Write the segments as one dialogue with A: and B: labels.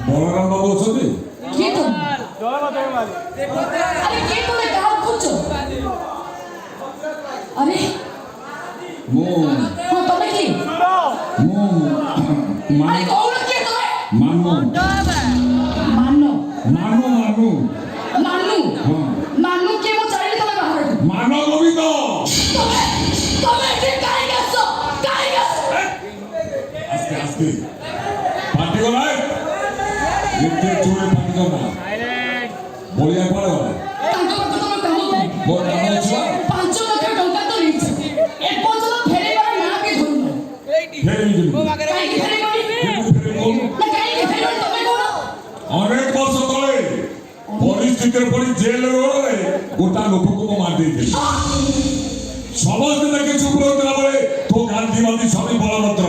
A: বলরাম বাবু অଛନ୍ତି? বলিয়া পড়ে অনেক বছর ধরে পরিস্থিতির পরি জেলের ওরে গোটা লোককে মার দিয়েছিল সমস্ত দেখে চুপ রইতে না বলে তো গান্ধীবাদী সবই বলা মাত্র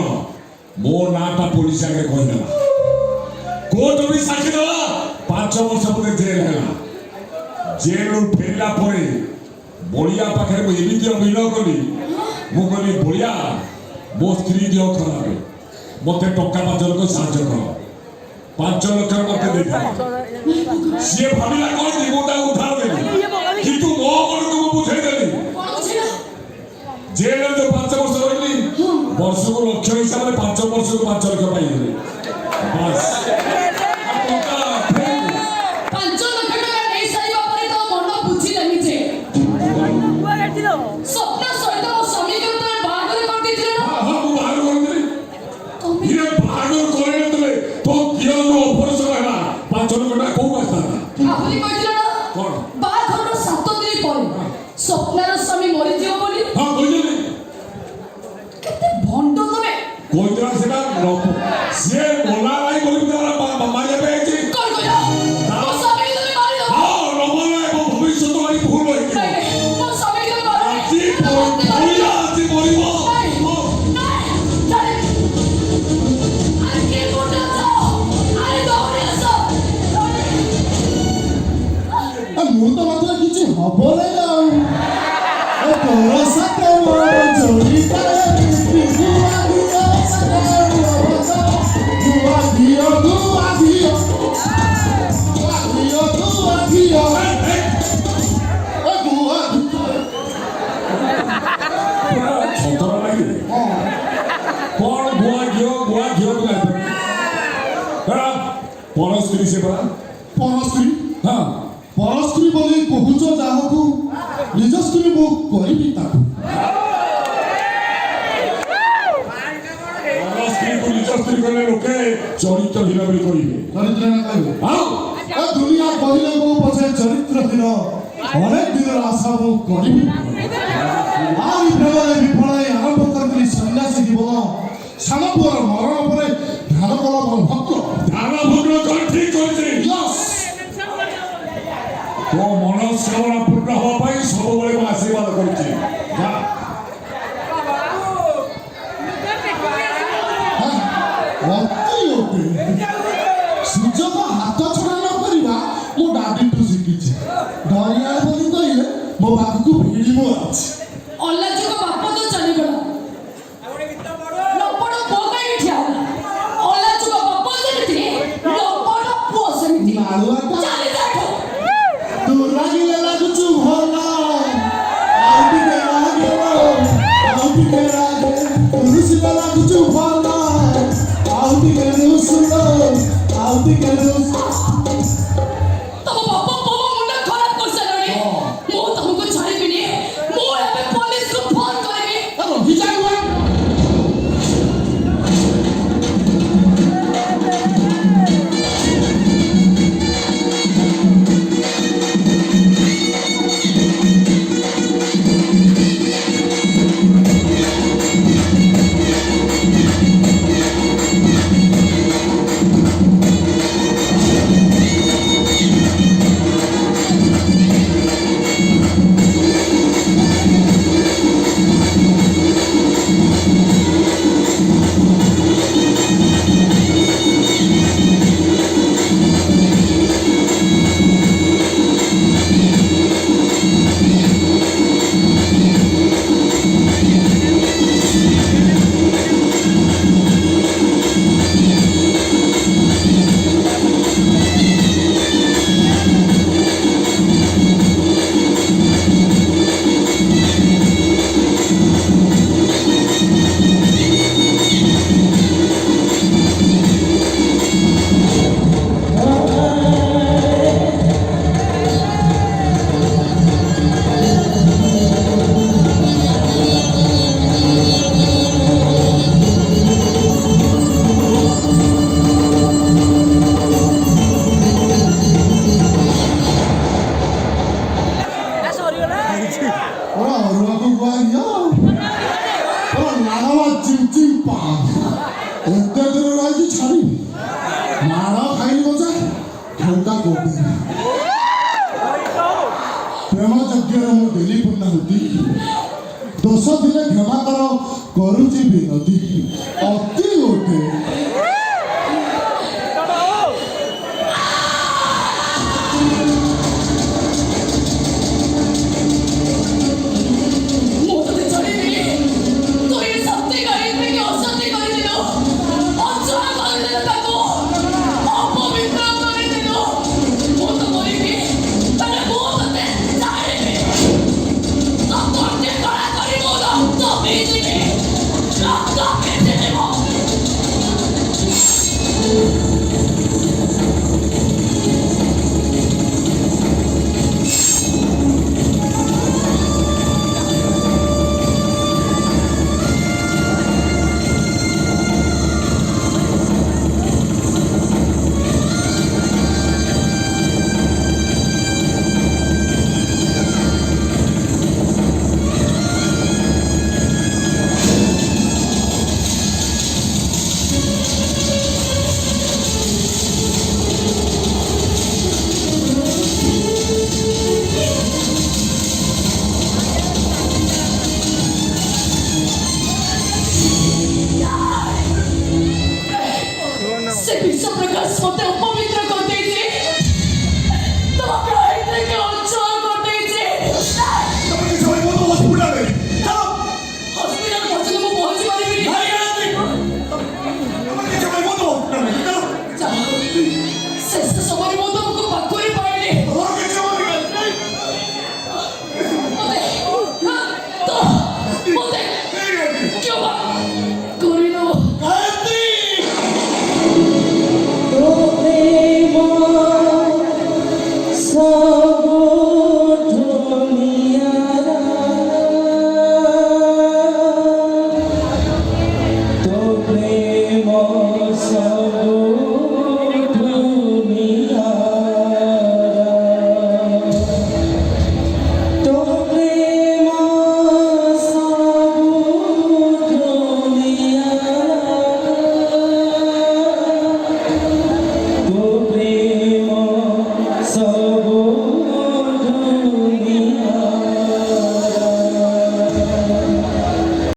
A: ମୋ ନାଁଟା ପୋଲିସ ଆଗରେ କହିଦେଲା କୋର୍ଟ ବି ସାକ୍ଷୀ ଦେଲା 5 ବର୍ଷ ପରେ ଜେଲ ହେଲା ଜେଲରୁ ଫେରିଲା ପରେ ବଳିଆ ପାଖରେ ମୁଁ ଏମିତି ଅଭିନୟ କଲି ମୁଁ କହିଲି ବଳିଆ ମୋ ସ୍ତ୍ରୀ ଦେହ ଖରାପ ମୋତେ ଟଙ୍କା 5 ଲକ୍ଷ ସାହାଯ୍ୟ କର 5 ଲକ୍ଷ ମୋତେ ଦେଇଥିଲା ସିଏ ଭାବିଲା କ'ଣ କି ମୁଁ ତାକୁ ଉଦ୍ଧାର ଦେଲି କିନ୍ତୁ ମୋ ମନକୁ ମୁଁ ବୁଝେଇ ଦେଲି ଜେଲରେ ଯୋଉ 5 ବର୍ଷ ରହିଲି ବର୍ଷକୁ ଲକ୍ଷ ହିସାବରେ 5 ବର୍ଷକୁ 5 ଲକ୍ଷ ପାଇଗଲି ବାସ୍
B: স্বপ্নার স্বামী মরিଯିବ ବୋଲି
A: ହଁ କହିଦେଲି
B: କେତେ ଭଣ୍ଡ ତମେ
A: କହିଦେଲା ସେଟା ସିଏ ବୋଲା ଭାଇ ବୋଲି ତାର ମାରିବା ପାଇଁ ହେଇଛି
B: କଣ କହିଲ ମୋ ସ୍ୱାମୀ ତମେ ମାରିଲ
A: ହଁ ନବଲ ଏବଂ ଭବିଷ୍ୟତ ଭାଇ ଭୁଲ ହେଇଛି
B: ମୋ ସ୍ୱାମୀ ତମେ ମାରିଲ
A: ଆଜି ମରିବ
C: ମୁଁ ତ ମାତ୍ର କିଛି ହବ ନାହିଁ ଆଉ ତୋର ସାଥ ମୋର ଜଡ଼ିତ
A: ପରସ୍ତ୍ରୀ ସେ ପରା
C: ପରସ୍ତ୍ରୀ
A: ହଁ
C: ପରସ୍ତ୍ରୀ ବୋଲି କହୁଛ ଯାହାକୁ ନିଜ ସ୍ତ୍ରୀ ମୁଁ କରିବି ତାକୁ
A: ପରସ୍ତ୍ରୀକୁ ନିଜ ସ୍ତ୍ରୀ କଲେ ଲୋକେ ଚରିତ୍ରହୀନ ବୋଲି କହିବେ
C: ଚରିତ୍ରହୀନ କହିବେ ଏ ଦୁନିଆ କହିଲେ ମୁଁ ପଛେ ଚରିତ୍ରହୀନ ଅନେକ ଦିନର ଆଶା ମୁଁ କରିବି ଆଉ ପ୍ରେମରେ ବିଫଳରେ ଆରମ୍ଭ କରିଥିଲି ସନ୍ନ୍ୟାସୀ ଜୀବନ ସାନ ପୁଅର ମରଣ ପରେ ଧ୍ୟାନ କଲ ମୋର ଭକ୍ତ
A: ଧ୍ୟାନ ଭଗ୍ନ କରି ଠିକ କରିଛି ତୋ ମନସ୍କାମନା ପୂର୍ଣ୍ଣ ହେବା ପାଇଁ ସବୁବେଳେ ମୁଁ ଆଶୀର୍ବାଦ କରୁଛି
C: ସୁଯୋଗ ହାତ ଛଡ଼ା ନ କରିବା ମୁଁ ଡାବିଠୁ ଶିଖିଛି ଡରିଆଳ ବୋଲି କହିଲେ ମୋ ପାଖକୁ ଭିଡ଼ି ମୁଁ ଅଛି
B: ଅଲାଜୁକ ବାପ ତ ଚାଲିଗଲା ଲପଡ଼ ପୁଅ କାହିଁ ଠିଆ ହେଲା ଅଲାଜୁକ ବାପ ଯେମିତି ଲପଡ଼ ପୁଅ ସେମିତି ଚାଲି ଯାଠୁ
C: ତୁ ଲାଗିଲେ ଲାଗୁଛୁ ଭଲ ଆଉ ଟିକେ ଲାଗେ ରୁଷିଲେ ଲାଗୁଛୁ ଭଲ ଆଉ ଟିକେ ରୁଷିଲ ଆଉ ଟିକେ
B: ତମ ବାପ ମୋ ମୁଣ୍ଡ ଖରାପ କରିସାରିଲାଣି ମୁଁ ତମକୁ ଛାଡ଼ିବିନି ମୁଁ ଏବେ ପୋଲିସକୁ ଫୋନ କରିବି
C: ମାଗୁଛେ କ୍ଷମା କର କରୁଛି ବିନତି ଅତି ଗୋଟେ
B: ମୁଁ ତତେ ଛାଡ଼ିଦେଲି ତୁ ଏ ସତ୍ୟ କରିଦେଲି ଅସତ୍ୟ କରିଦେଲୁ ଅଛୁଆ କରିଦେଲୁ ତାକୁ ଅପବିତ୍ର କରିଦେଲୁ ମୁଁ ତ କରିବି ତାହେଲେ ମୁଁ ତତେ ଛାଡ଼ିବି ତ ତୋଟେ କଳା କରିବୁ ତ ବିଜୁଳି